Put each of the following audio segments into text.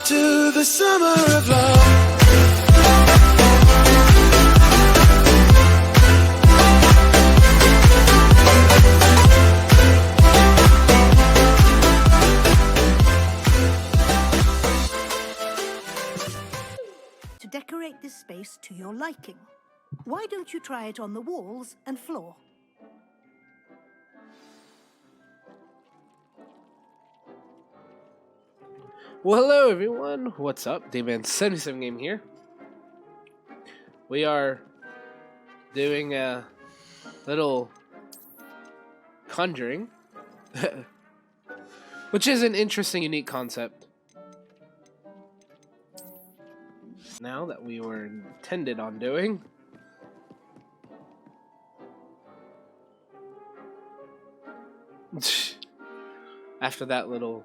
to the summer of love. To decorate this space to your liking. Why don't you try it on the walls and floor? Well, hello everyone. What's up? Dman77gaming here. We are doing a little conjuring, which is an interesting, unique concept. Now that we were intended on doing. After that little...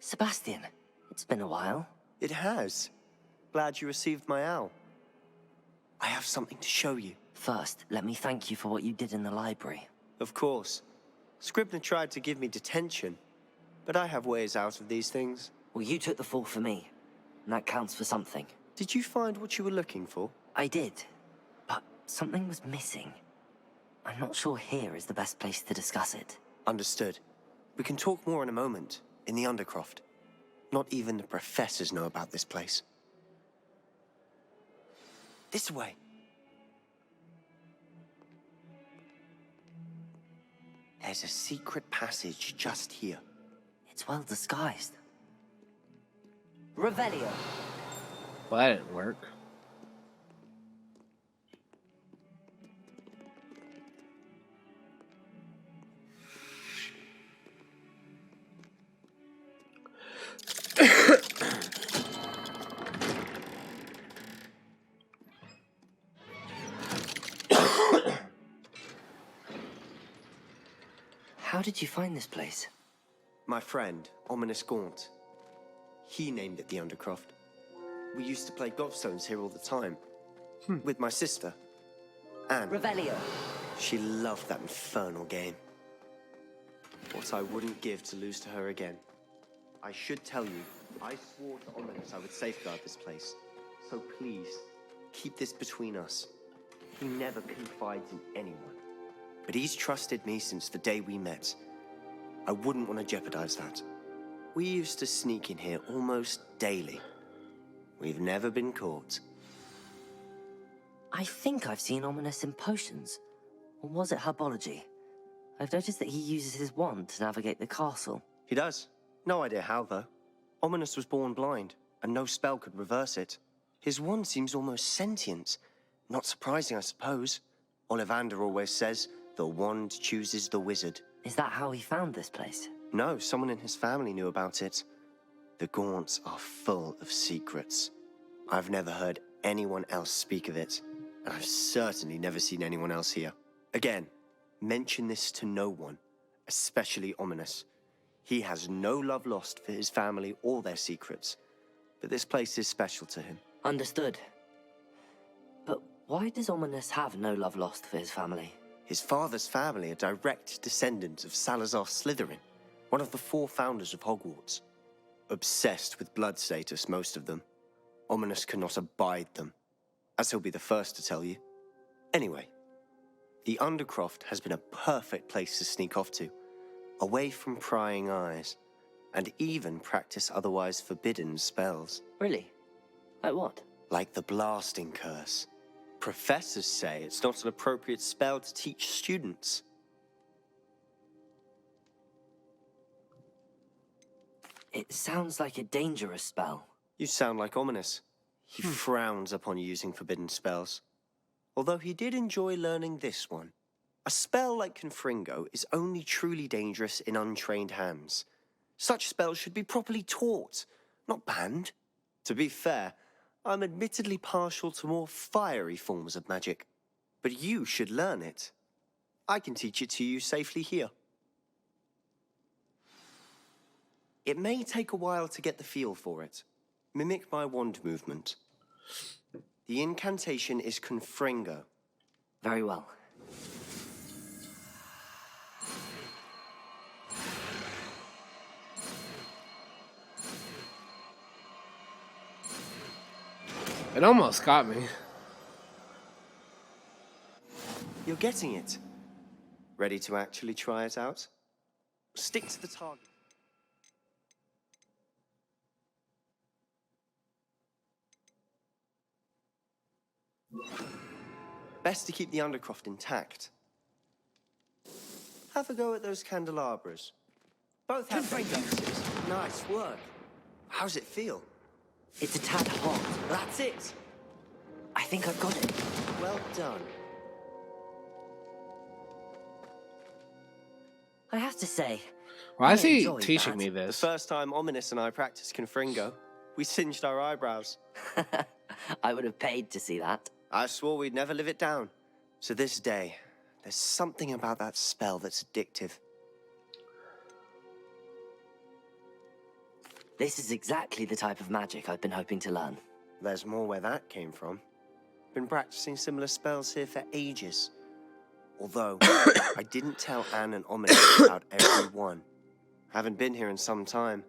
Sebastian, it's been a while. It has. Glad you received my owl. I have something to show you. First, let me thank you for what you did in the library. Of course. Scribner tried to give me detention, but I have ways out of these things. Well, you took the fall for me, and that counts for something. Did you find what you were looking for? I did, but something was missing. I'm not sure here is the best place to discuss it. Understood. We can talk more in a moment, in the Undercroft. Not even the professors know about this place. This way. There's a secret passage just here. It's well disguised. Revelio. Well, that didn't work. How did you find this place? My friend, Ominous Gaunt. He named it the Undercroft. We used to play gobstones here all the time. With my sister, Anne. Revelio. She loved that infernal game. What I wouldn't give to lose to her again. I should tell you, I swore to Ominous I would safeguard this place. So please, keep this between us. He never confides in anyone. But he's trusted me since the day we met. I wouldn't want to jeopardize that. We used to sneak in here almost daily. We've never been caught. I think I've seen Ominous in potions. Or was it herbology? I've noticed that he uses his wand to navigate the castle. He does. No idea how, though. Ominous was born blind, and no spell could reverse it. His wand seems almost sentient. Not surprising, I suppose. Ollivander always says, the wand chooses the wizard. Is that how he found this place? No, someone in his family knew about it. The Gaunts are full of secrets. I've never heard anyone else speak of it, and I've certainly never seen anyone else here. Again, mention this to no one, especially Ominous. He has no love lost for his family or their secrets, but this place is special to him. Understood. But why does Ominous have no love lost for his family? His father's family are direct descendants of Salazar Slytherin, one of the 4 founders of Hogwarts. Obsessed with blood status, most of them. Ominous cannot abide them, as he'll be the first to tell you. Anyway, the Undercroft has been a perfect place to sneak off to, away from prying eyes, and even practice otherwise forbidden spells. Really? Like what? Like the blasting curse. Professors say it's not an appropriate spell to teach students. It sounds like a dangerous spell. You sound like Ominous. He frowns upon using forbidden spells. Although he did enjoy learning this one. A spell like Confringo is only truly dangerous in untrained hands. Such spells should be properly taught, not banned. To be fair, I'm admittedly partial to more fiery forms of magic. But you should learn it. I can teach it to you safely here. It may take a while to get the feel for it. Mimic my wand movement. The incantation is Confringo. Very well. It almost got me. You're getting it. Ready to actually try it out? Stick to the target. Best to keep the undercroft intact. Have a go at those candelabras. Both have fences. Nice work. How's it feel? It's a tad hot. That's it. I think I've got it. Well done. I have to say, Why is I he enjoyed teaching that. me The this? first time Ominous and I practiced Confringo, we singed our eyebrows. I would have paid to see that. I swore we'd never live it down. To this day, there's something about that spell that's addictive. This is exactly the type of magic I've been hoping to learn. There's more where that came from. Been practicing similar spells here for ages. Although, I didn't tell Anne and Ominous about every one. Haven't been here in some time.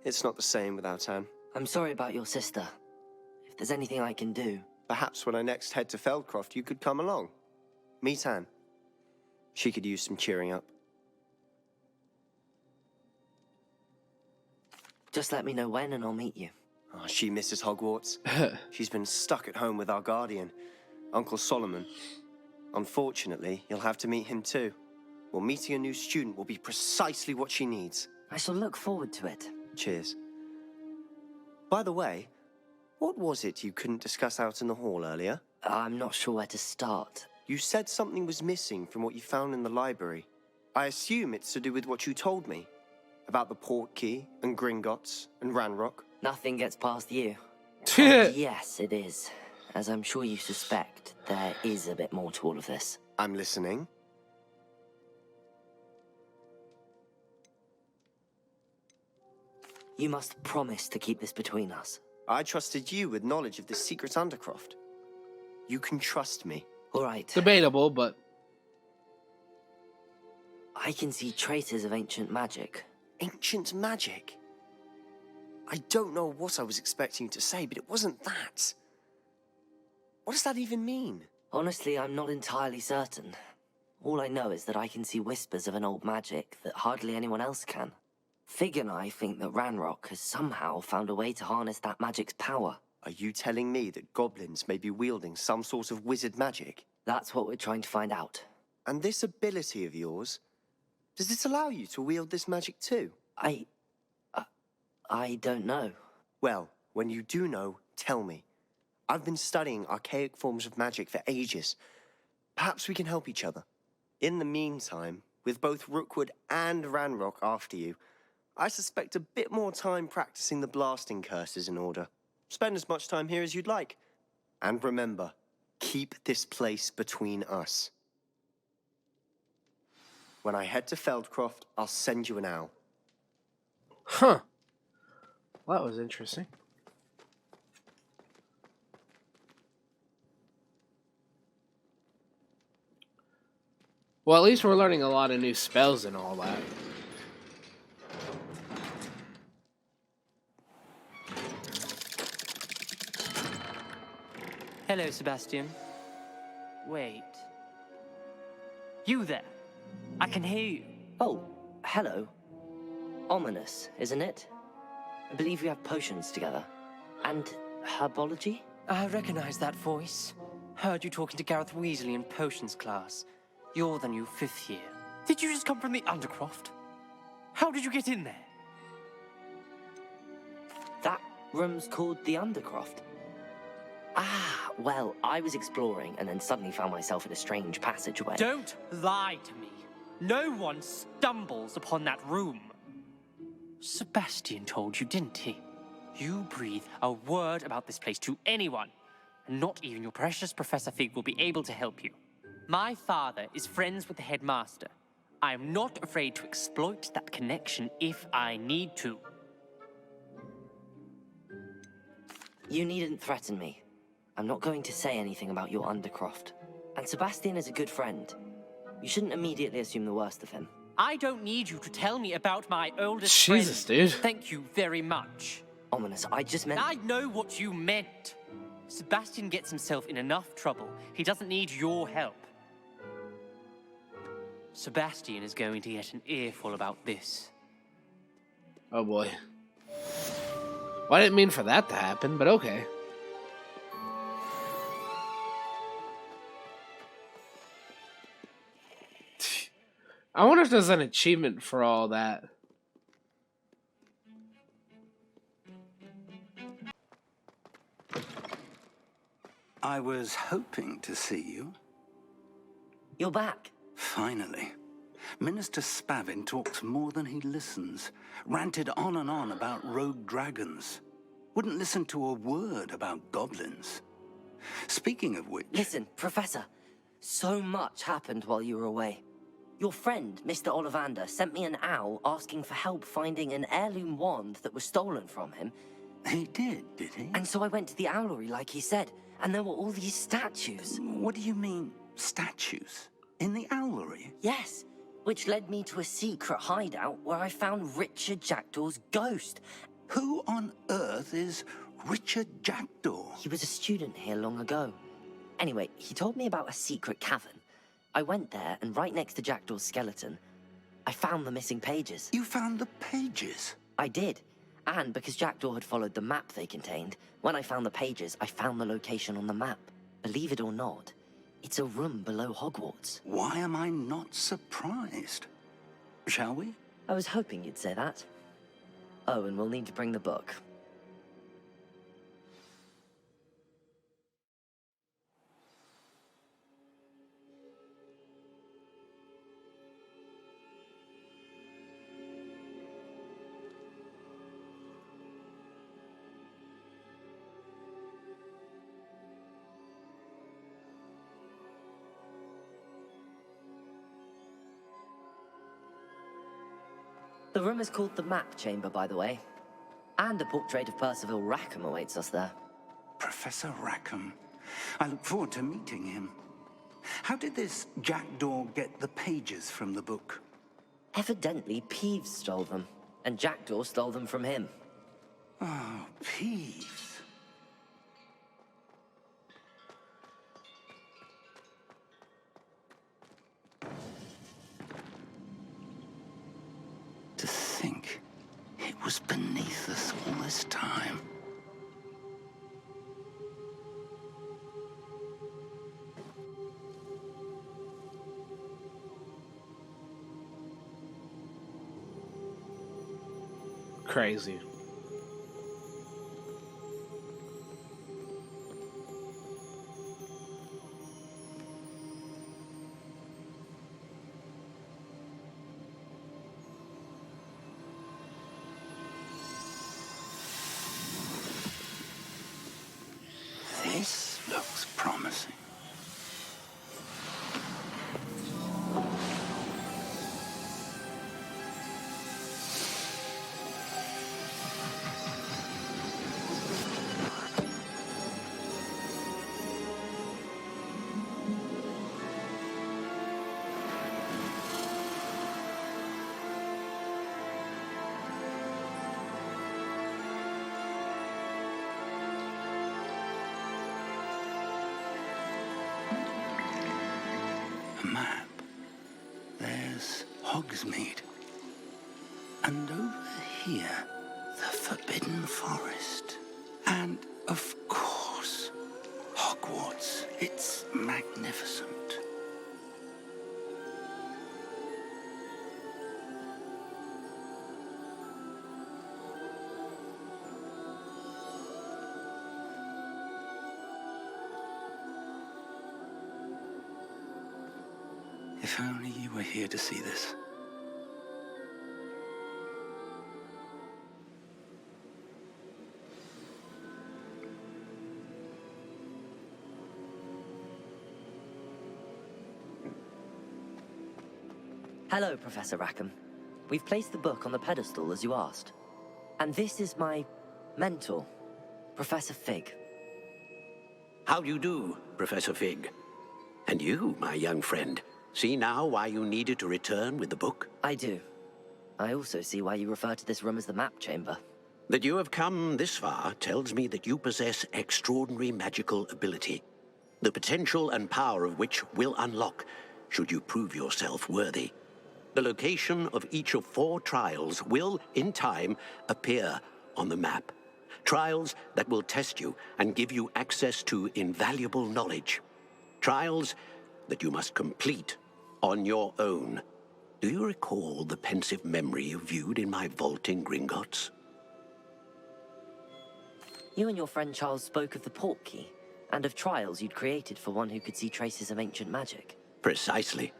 It's not the same without Anne. I'm sorry about your sister. If there's anything I can do... Perhaps when I next head to Feldcroft, you could come along. Meet Anne. She could use some cheering up. Just let me know when and I'll meet you. Oh, she misses Hogwarts. She's been stuck at home with our guardian, Uncle Solomon. Unfortunately, you'll have to meet him too. Well, meeting a new student will be precisely what she needs. I shall look forward to it. Cheers. By the way, what was it you couldn't discuss out in the hall earlier? I'm not sure where to start. You said something was missing from what you found in the library. I assume it's to do with what you told me. About the port key, and Gringotts, and Ranrock. Nothing gets past you. And yes, it is. As I'm sure you suspect, there is a bit more to all of this. I'm listening. You must promise to keep this between us. I trusted you with knowledge of this secret undercroft. You can trust me. All right. Debatable, but I can see traces of ancient magic. Ancient magic? I don't know what I was expecting you to say, but it wasn't that. What does that even mean? Honestly, I'm not entirely certain. All I know is that I can see whispers of an old magic that hardly anyone else can. Fig and I think that Ranrock has somehow found a way to harness that magic's power. Are you telling me that goblins may be wielding some sort of wizard magic? That's what we're trying to find out. And this ability of yours, does it allow you to wield this magic too? I don't know. Well, when you do know, tell me. I've been studying archaic forms of magic for ages. Perhaps we can help each other. In the meantime, with both Rookwood and Ranrock after you, I suspect a bit more time practicing the blasting curses in order. Spend as much time here as you'd like. And remember, keep this place between us. When I head to Feldcroft, I'll send you an owl. huh. Well, that was interesting. Well, at least we're learning a lot of new spells and all that. Hello, Sebastian. Wait. You there? I can hear you. Oh, hello. Ominous, isn't it? I believe we have potions together. And herbology? I recognize that voice. Heard you talking to Gareth Weasley in potions class. You're the new 5th year. Did you just come from the Undercroft? How did you get in there? That room's called the Undercroft. Ah, well, I was exploring and then suddenly found myself in a strange passageway. Don't lie to me. No one stumbles upon that room. Sebastian told you, didn't he? You breathe a word about this place to anyone, and not even your precious Professor Fig will be able to help you. My father is friends with the headmaster. I am not afraid to exploit that connection if I need to. You needn't threaten me. I'm not going to say anything about your Undercroft. And Sebastian is a good friend. You shouldn't immediately assume the worst of him. I don't need you to tell me about my oldest Jesus, friend. dude. Thank you very much. Ominous, I just meant... I know what you meant. Sebastian gets himself in enough trouble. He doesn't need your help. Sebastian is going to get an earful about this. Oh boy. Well, I didn't mean for that to happen, but okay. I wonder if there's an achievement for all that. I was hoping to see you. You're back. Finally. Minister Spavin talks more than he listens. Ranted on and on about rogue dragons. Wouldn't listen to a word about goblins. Speaking of which... Listen, Professor. So much happened while you were away. Your friend, Mr. Ollivander, sent me an owl asking for help finding an heirloom wand that was stolen from him. He did he? And so I went to the owlery like he said, and there were all these statues. What do you mean, statues? In the owlery? Yes, which led me to a secret hideout where I found Richard Jackdaw's ghost. Who on earth is Richard Jackdaw? He was a student here long ago. Anyway, he told me about a secret cavern. I went there, and right next to Jackdaw's skeleton, I found the missing pages. You found the pages? I did. And because Jackdaw had followed the map they contained, when I found the pages, I found the location on the map. Believe it or not, it's a room below Hogwarts. Why am I not surprised? Shall we? I was hoping you'd say that. Oh, and we'll need to bring the book. The room is called the Map Chamber, by the way. And a portrait of Percival Rackham awaits us there. Professor Rackham. I look forward to meeting him. How did this Jackdaw get the pages from the book? Evidently, Peeves stole them, and Jackdaw stole them from him. Oh, Peeves. To think it was beneath us all this time. Crazy. This looks promising. A map. There's Hogsmeade. And over here, the Forbidden Forest. And, of course, Hogwarts. It's magnificent. If only you were here to see this. Hello, Professor Rackham. We've placed the book on the pedestal as you asked. And this is my mentor, Professor Fig. How do you do, Professor Fig? And you, my young friend, see now why you needed to return with the book? I do. I also see why you refer to this room as the Map Chamber. That you have come this far tells me that you possess extraordinary magical ability, the potential and power of which will unlock should you prove yourself worthy. The location of each of 4 trials will, in time, appear on the map. Trials that will test you and give you access to invaluable knowledge. Trials that you must complete on your own. Do you recall the pensive memory you viewed in my vault in Gringotts? You and your friend Charles spoke of the port key, and of trials you'd created for one who could see traces of ancient magic. Precisely.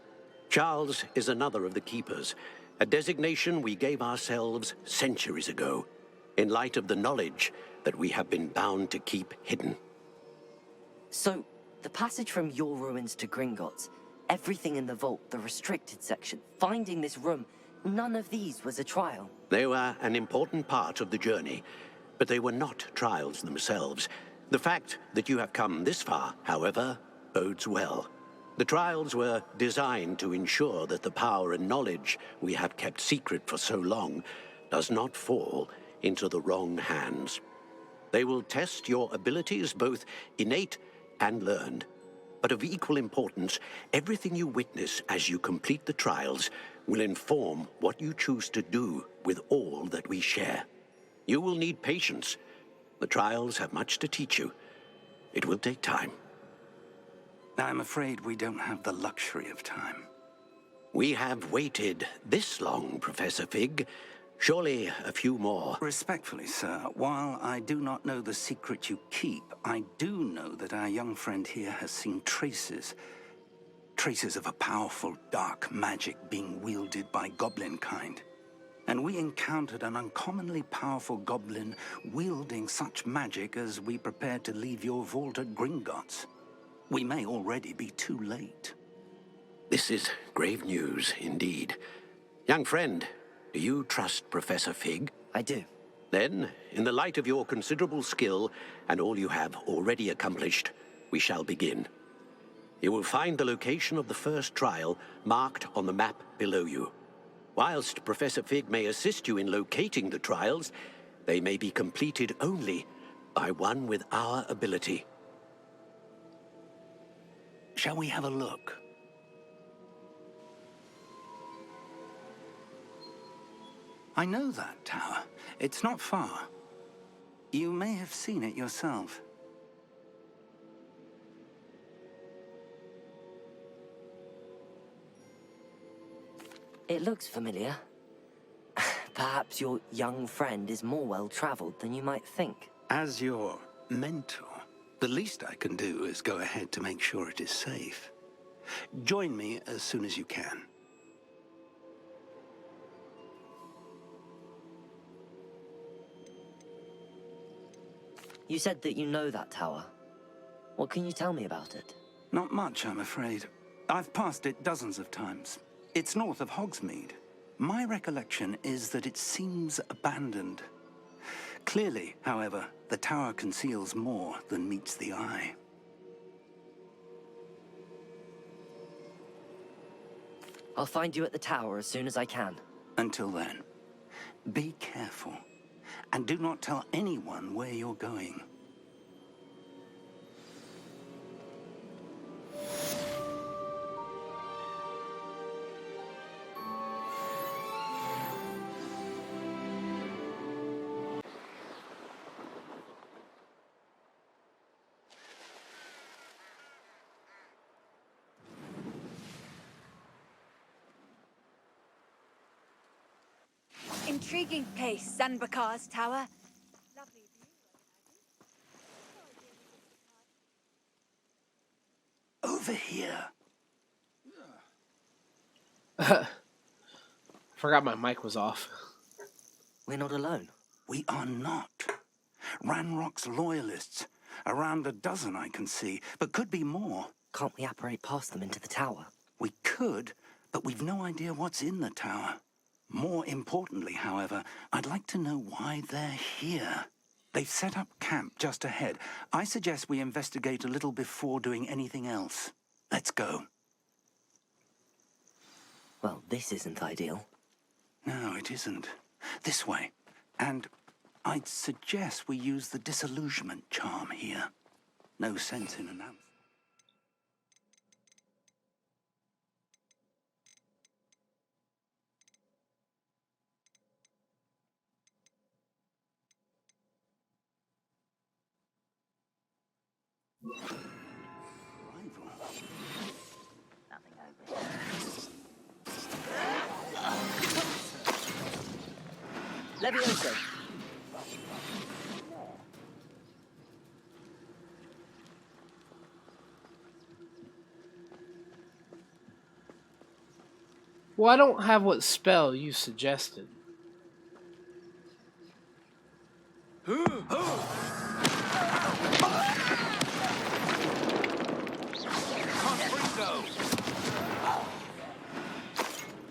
Charles is another of the Keepers, a designation we gave ourselves centuries ago, in light of the knowledge that we have been bound to keep hidden. So, the passage from your ruins to Gringotts, everything in the vault, the restricted section, finding this room, none of these was a trial. They were an important part of the journey, but they were not trials themselves. The fact that you have come this far, however, bodes well. The trials were designed to ensure that the power and knowledge we have kept secret for so long does not fall into the wrong hands. They will test your abilities, both innate and learned. But of equal importance, everything you witness as you complete the trials will inform what you choose to do with all that we share. You will need patience. The trials have much to teach you. It will take time. I'm afraid we don't have the luxury of time. We have waited this long, Professor Fig. Surely a few more. Respectfully, sir, while I do not know the secret you keep, I do know that our young friend here has seen traces of a powerful dark magic being wielded by goblin kind. And we encountered an uncommonly powerful goblin wielding such magic as we prepared to leave your vault at Gringotts. We may already be too late. This is grave news indeed. Young friend, do you trust Professor Fig? I do. Then, in the light of your considerable skill and all you have already accomplished, we shall begin. You will find the location of the first trial marked on the map below you. Whilst Professor Fig may assist you in locating the trials, they may be completed only by one with our ability. Shall we have a look? I know that tower. It's not far. You may have seen it yourself. It looks familiar. Perhaps your young friend is more well-traveled than you might think. As your mentor, the least I can do is go ahead to make sure it is safe. Join me as soon as you can. You said that you know that tower. What can you tell me about it? Not much, I'm afraid. I've passed it dozens of times. It's north of Hogsmeade. My recollection is that it seems abandoned. Clearly, however, the tower conceals more than meets the eye. I'll find you at the tower as soon as I can. Until then, be careful, and do not tell anyone where you're going. Intriguing place, Zanbakar's tower. Lovely view. Over here. Forgot my mic was off. We're not alone. We are not. Ranrock's loyalists. Around a dozen I can see, but could be more. Can't we apparate past them into the tower? We could, but we've no idea what's in the tower. More importantly, however, I'd like to know why they're here. They've set up camp just ahead. I suggest we investigate a little before doing anything else. Let's go. Well, this isn't ideal. No, it isn't. This way. And I'd suggest we use the disillusionment charm here. No sense in an answer. Levioso. Well, I don't have what spell you suggested.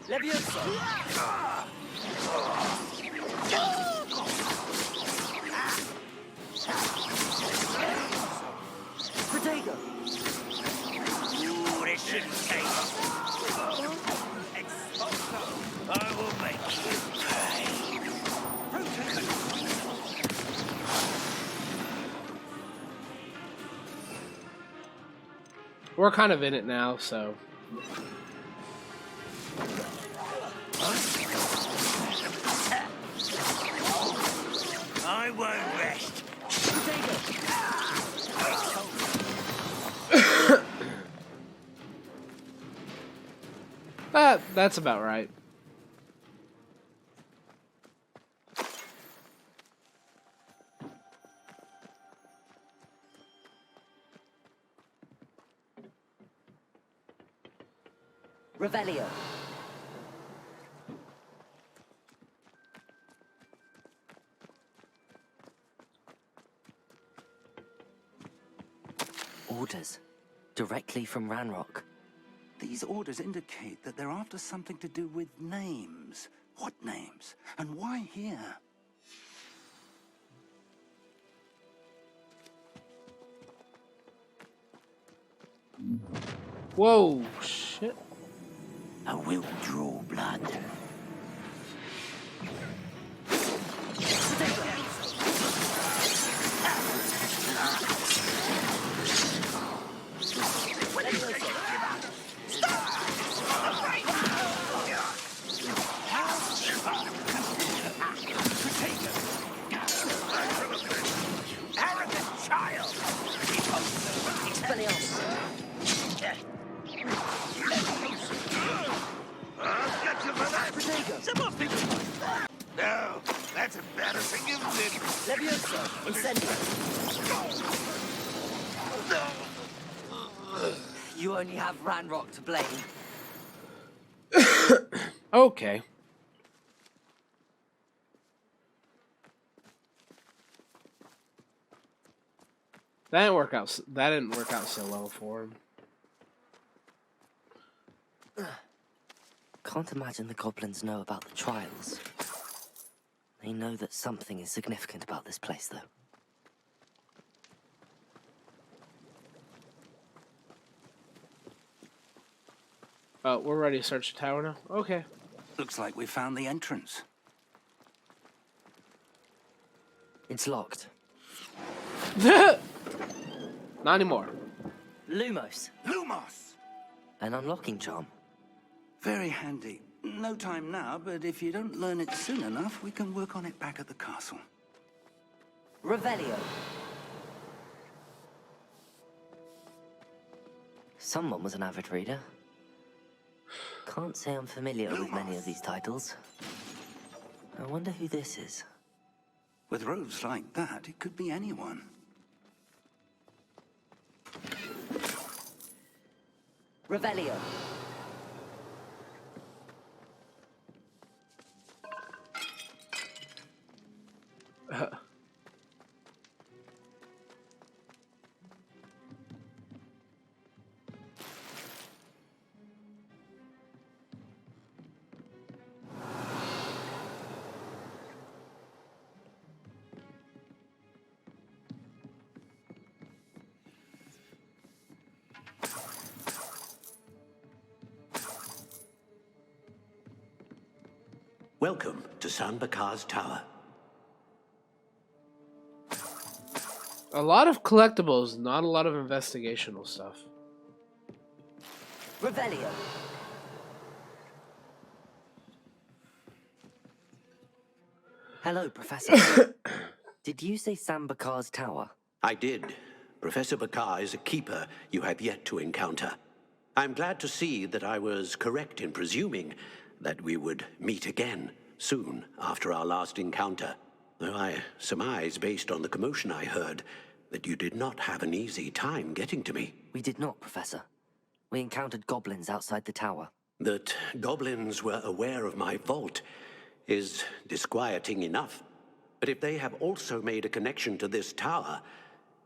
Levioso. Protego. Ooh, this shouldn't take. I will make you pay. We're kind of in it now, so. I won't rest. That's about right. Revelio. Orders. Directly from Ranrock. These orders indicate that they're after something to do with names. What names? And why here? Whoa, shit. I will draw blood. No, that's embarrassing, isn't it? Levioso. Incendio. You only have Ranrock to blame. Okay. That didn't work out. That didn't work out so well for him. Can't imagine the goblins know about the trials. They know that something is significant about this place, though. Oh, we're ready to search the tower now? Okay. Looks like we found the entrance. It's locked. Not anymore. Lumos. Lumos! An unlocking charm. Very handy. No time now, but if you don't learn it soon enough, we can work on it back at the castle. Revelio. Someone was an avid reader. Can't say I'm familiar with many of these titles. I wonder who this is. With robes like that, it could be anyone. Revelio. Welcome to San Bakar's Tower. A lot of collectibles, not a lot of investigational stuff. Revelio. Hello, Professor. Did you say Sam Bakar's tower? I did. Professor Bakar is a keeper you have yet to encounter. I'm glad to see that I was correct in presuming that we would meet again soon after our last encounter. Though I surmise, based on the commotion I heard, that you did not have an easy time getting to me. We did not, Professor. We encountered goblins outside the tower. That goblins were aware of my vault is disquieting enough. But if they have also made a connection to this tower,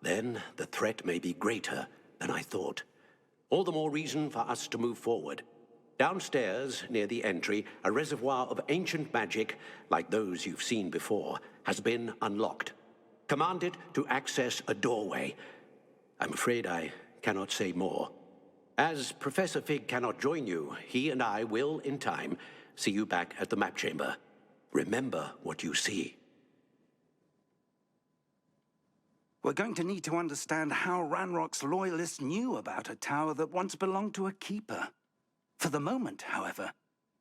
then the threat may be greater than I thought. All the more reason for us to move forward. Downstairs, near the entry, a reservoir of ancient magic, like those you've seen before, has been unlocked. Commanded to access a doorway. I'm afraid I cannot say more. As Professor Fig cannot join you, he and I will, in time, see you back at the map chamber. Remember what you see. We're going to need to understand how Ranrock's loyalists knew about a tower that once belonged to a keeper. For the moment, however,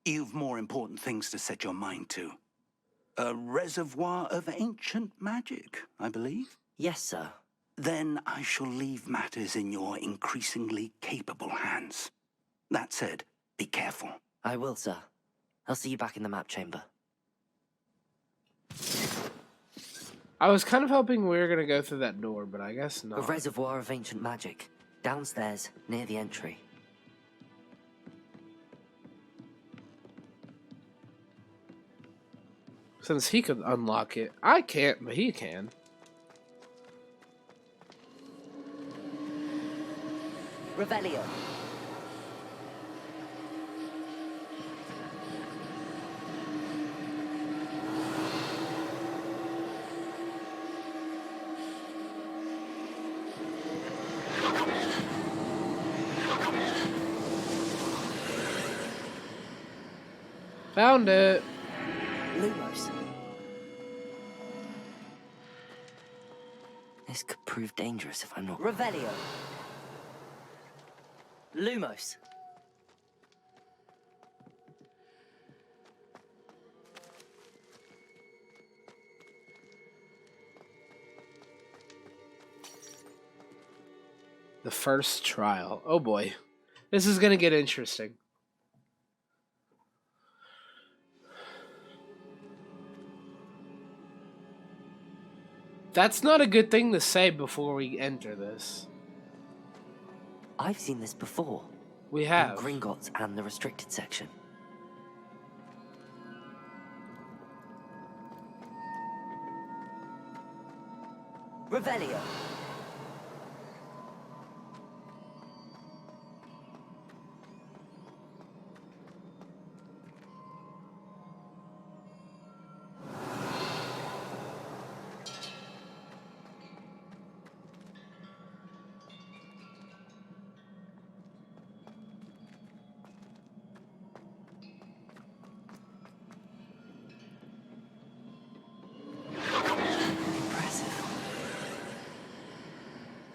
you've more important things to set your mind to. A reservoir of ancient magic, I believe? Yes, sir. Then I shall leave matters in your increasingly capable hands. That said, be careful. I will, sir. I'll see you back in the map chamber. I was kind of hoping we were going to go through that door, but I guess not. A reservoir of ancient magic. Downstairs, near the entry. Since he could unlock it. I can't, but he can. Revelio. Found it. Lumos. This could prove dangerous if I'm not... Revelio. Lumos. The first trial. Oh boy. This is gonna get interesting. That's not a good thing to say before we enter this. I've seen this before. We have. In Gringotts and the restricted section. Revelio.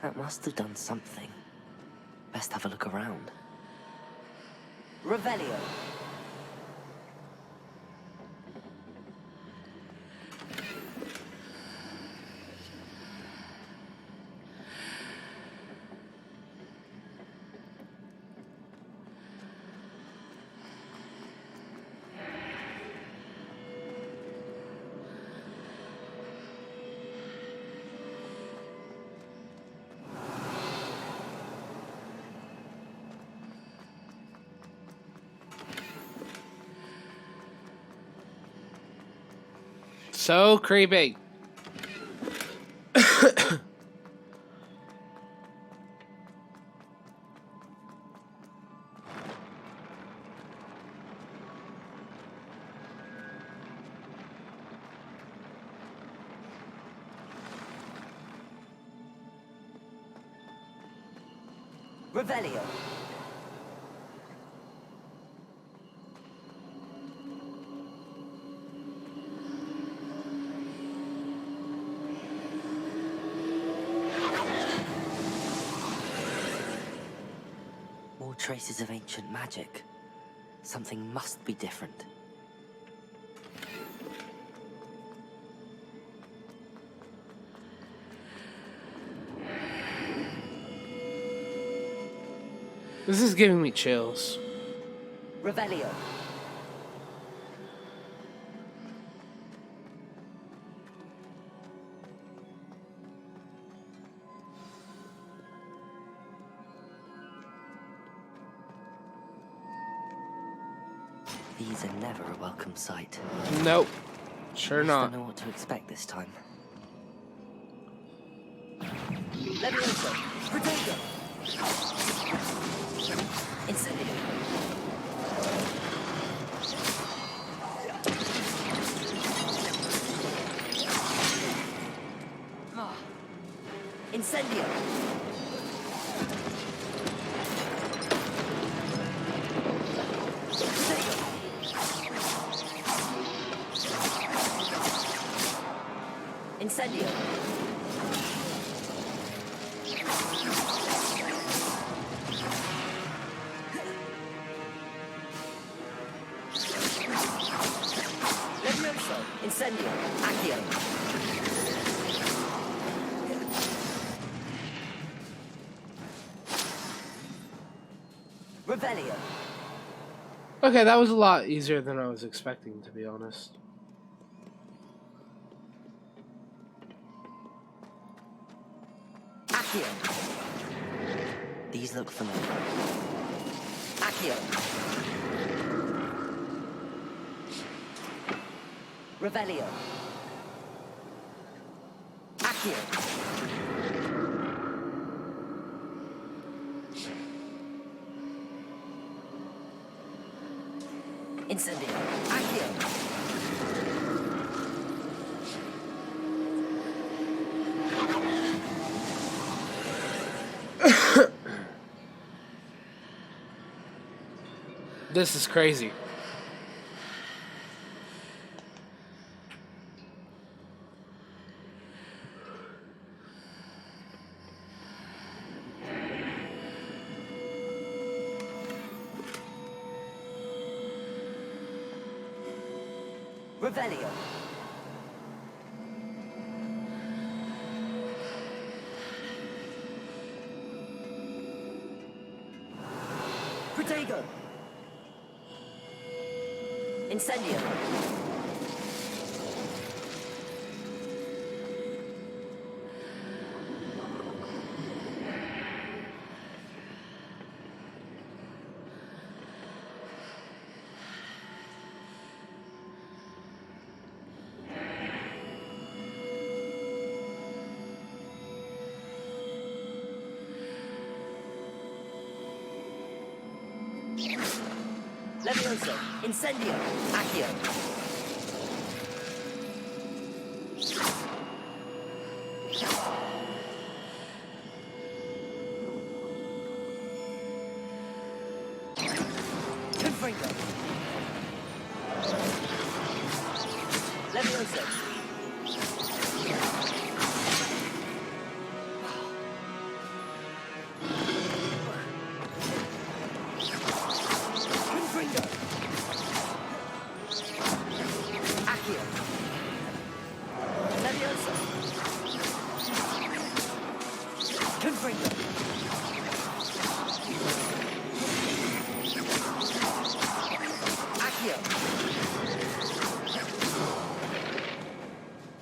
That must have done something. Best have a look around. Revelio. So creepy. Revelio. traces of ancient magic. Something must be different. This is giving me chills. Revelio. These are never a welcome sight. Nope. Sure At least not. I know what to expect this time. Levioso! Protego! Incendio! Incendio! Incendio! Levioso! Incendio! Accio! Revelio! Okay, that was a lot easier than I was expecting, to be honest. Accio! These look familiar. Accio! Revelio! Accio! Incendio! Accio! This is crazy. Revelio! Protego! Incendio! Levioso! Incendio! Accio! Confringo! Levioso! Confringo! Accio! Levioso! Confringo! Accio!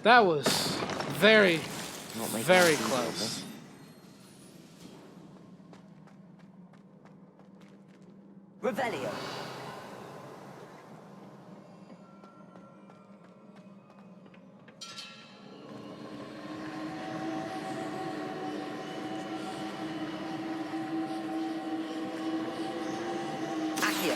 That was very, Not making very it easy, close. Revelio! Accio!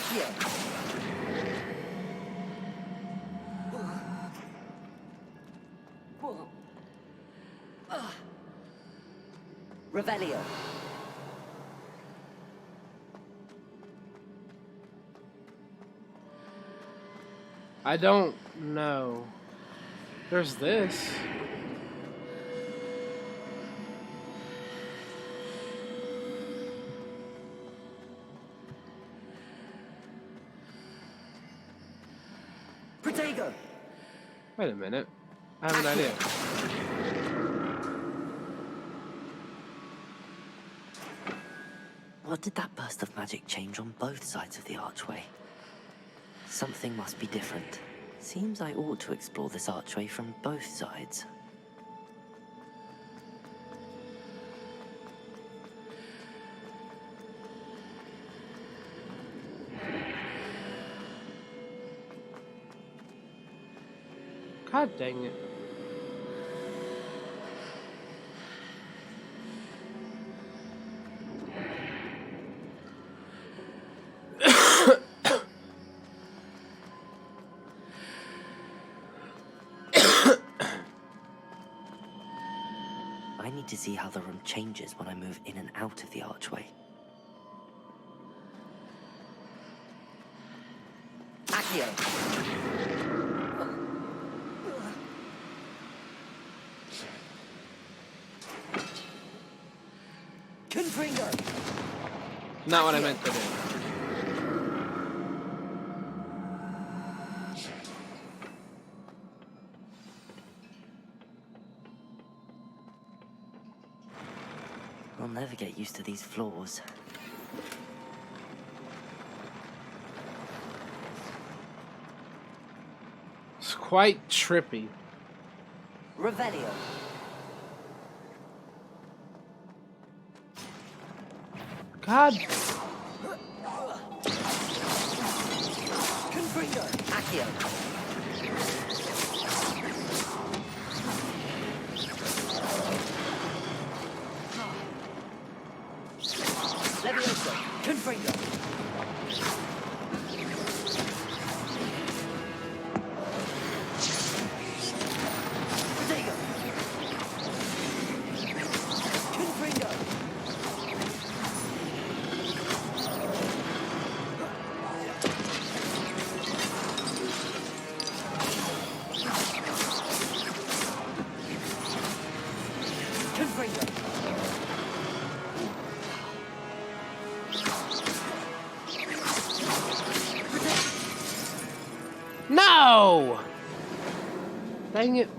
Accio. Revelio. I don't know. There's this. Protego. Wait a minute. I have an idea. What did that burst of magic change on both sides of the archway? Something must be different. Seems I ought to explore this archway from both sides. God dang it. I need to see how the room changes when I move in and out of the archway. Accio! Confringo! Not what I meant to do. I'll never get used to these floors. It's quite trippy. Revelio. God. Confringo. Accio. Levioso. Confringo. Protego. Confringo. Confringo. No! Dang it.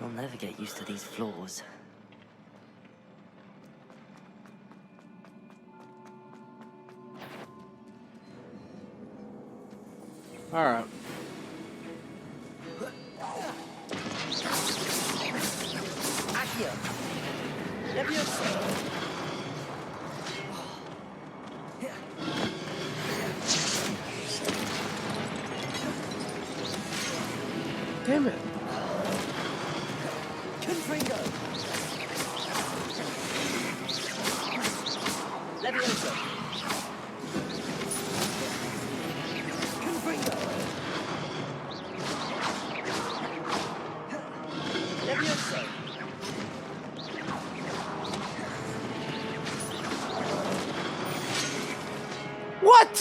I'll never get used to these floors. All right. Accio. Levioso. Damn it. Confringo. Levioso. Confringo. Levioso. What?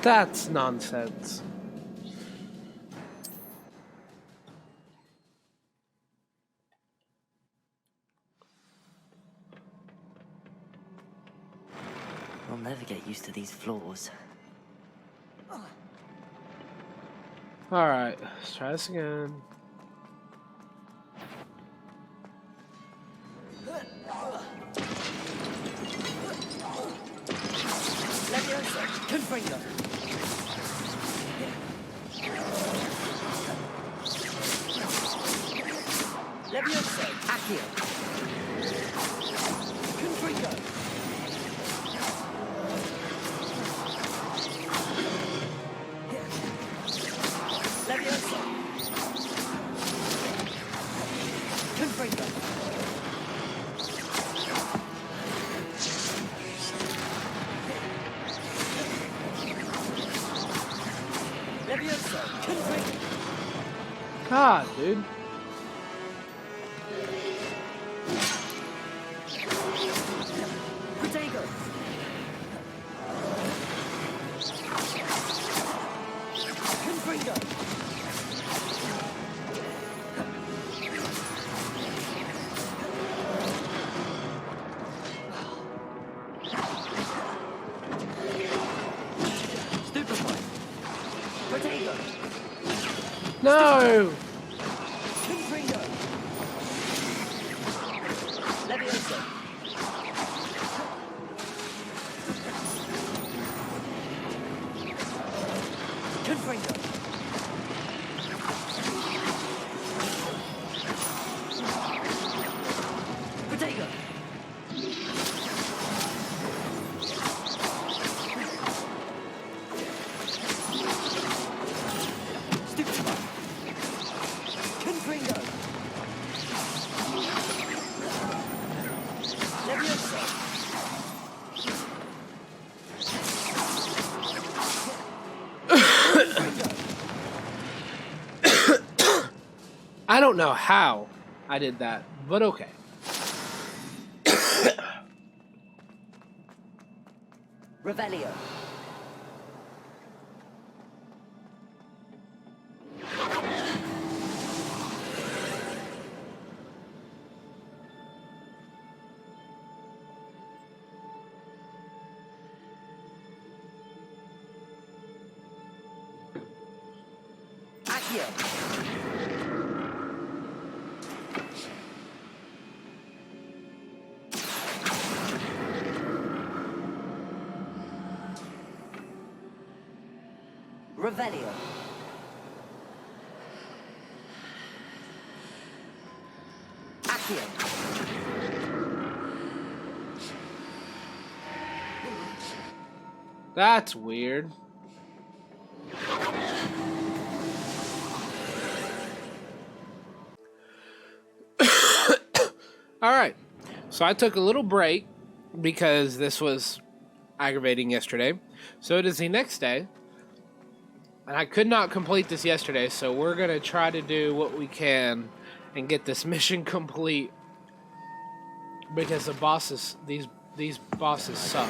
That's nonsense. I'll never get used to these floors. All right, let's try this again. Levioso. Confringo. Levioso. Accio. Confringo. God, dude. No! I don't know how I did that, but okay. Revelio. Accio. Revelio. Accio. That's weird. Alright, so I took a little break because this was aggravating yesterday. So it is the next day. And I could not complete this yesterday, so we're going to try to do what we can and get this mission complete. Because the bosses, these bosses suck.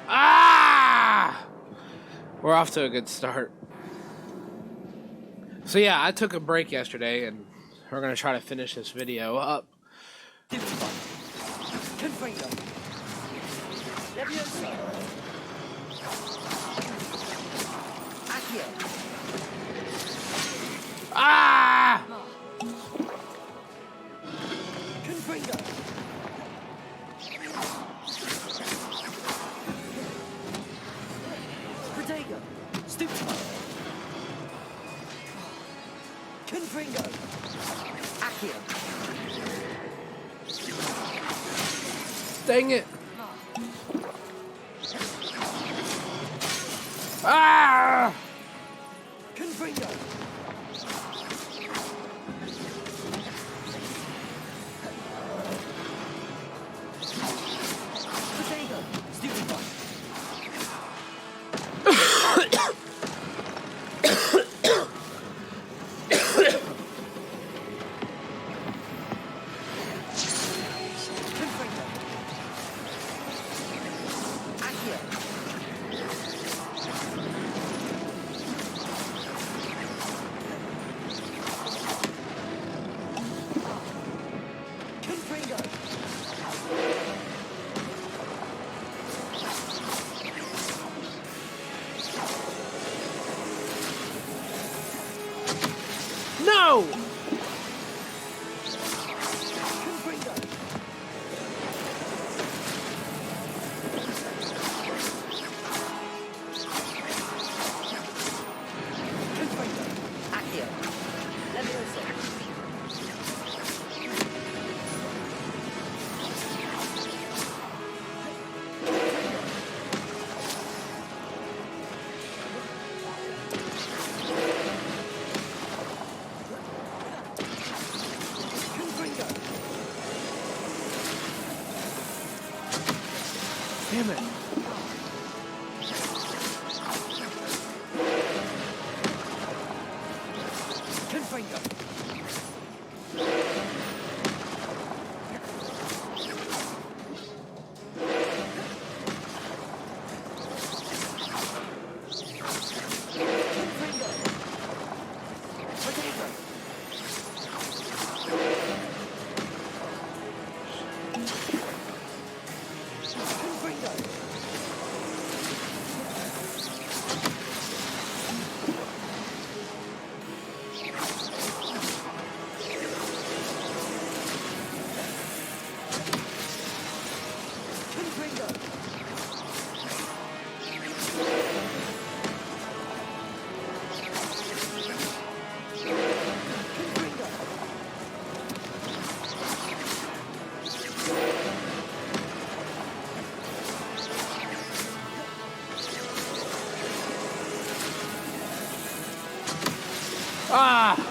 Ah! We're off to a good start. So yeah, I took a break yesterday, and we're going to try to finish this video up. Ah! Dang it. Ah! No! Damn it. Ah!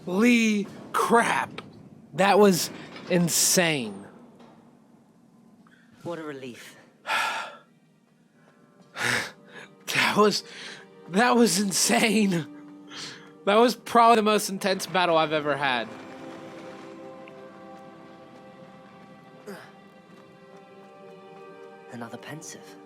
Holy crap. That was insane. What a relief. That was insane. That was probably the most intense battle I've ever had. Another pensive.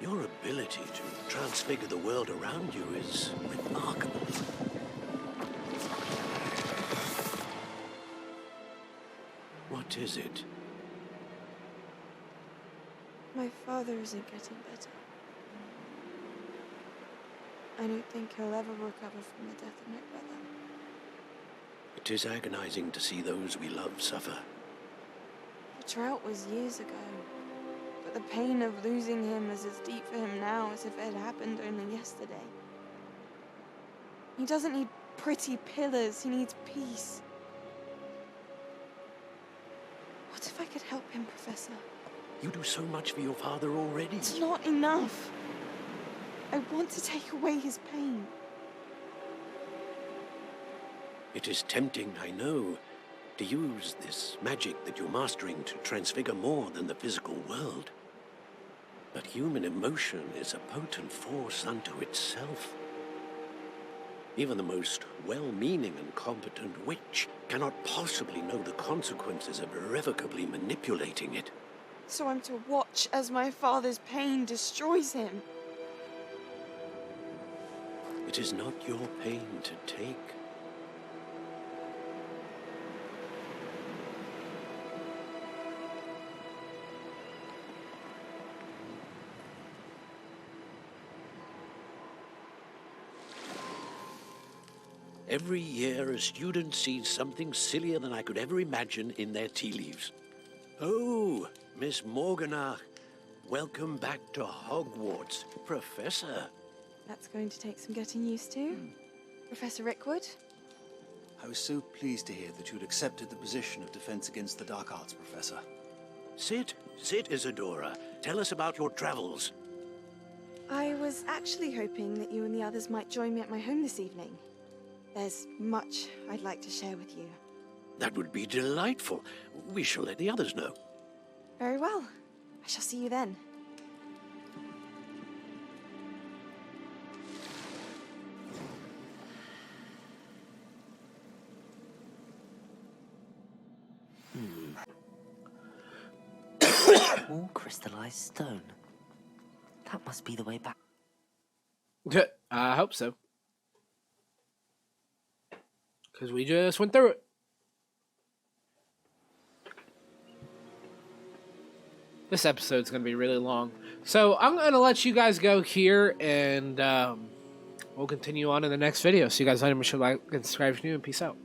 Your ability to transfigure the world around you is remarkable. What is it? My father isn't getting better. I don't think he'll ever recover from the death of my brother. It is agonizing to see those we love suffer. The drought was years ago, but the pain of losing him is as deep for him now as if it had happened only yesterday. He doesn't need pretty pillars, he needs peace. What if I could help him, Professor? You do so much for your father already. It's not enough. I want to take away his pain. It is tempting, I know, to use this magic that you're mastering to transfigure more than the physical world. But human emotion is a potent force unto itself. Even the most well-meaning and competent witch cannot possibly know the consequences of irrevocably manipulating it. So I'm to watch as my father's pain destroys him. It is not your pain to take. Every year, a student sees something sillier than I could ever imagine in their tea leaves. Oh, Miss Morganach, welcome back to Hogwarts, Professor. That's going to take some getting used to. Professor Rickwood? I was so pleased to hear that you'd accepted the position of Defense Against the Dark Arts, Professor. Sit, Isadora. Tell us about your travels. I was actually hoping that you and the others might join me at my home this evening. There's much I'd like to share with you. That would be delightful. We shall let the others know. Very well. I shall see you then. More crystallized stone. That must be the way back. I hope so. Because we just went through it. This episode's going to be really long. So I'm going to let you guys go here, and we'll continue on in the next video. So you guys later. Make sure to like and subscribe if you're new, and peace out.